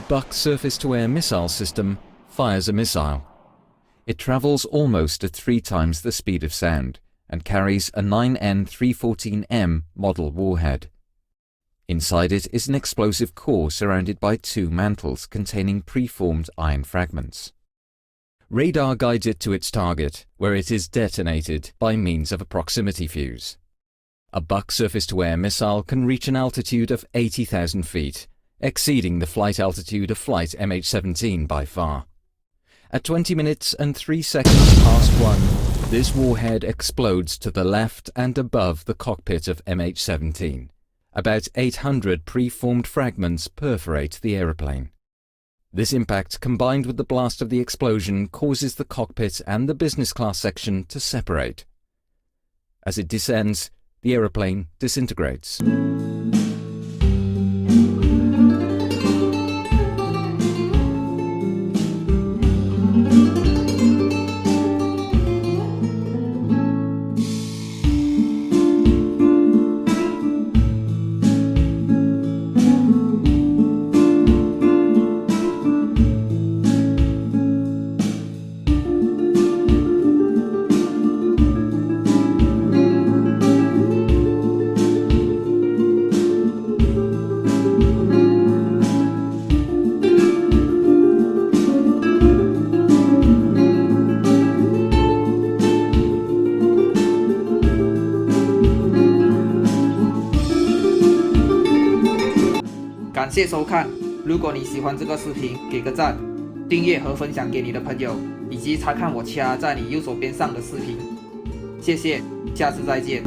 buck surface-to-air missile system fires a missile. It travels almost at 3 times the speed of sound and carries a 9N314M model warhead. Inside it is an explosive core surrounded by 2 mantles containing preformed iron fragments. Radar guides it to its target, where it is detonated by means of a proximity fuse. A buck surface-to-air missile can reach an altitude of 80,000 feet, exceeding the flight altitude of flight MH17 by far. At 20 minutes and 3 seconds past 1, this warhead explodes to the left and above the cockpit of MH17. About 800 preformed fragments perforate the aeroplane. This impact, combined with the blast of the explosion, causes the cockpit and the business class section to separate. As it descends, the aeroplane disintegrates.感谢收看，如果你喜欢这个视频，给个赞，订阅和分享给你的朋友，以及查看我其他在你右手边上的视频。谢谢，下次再见。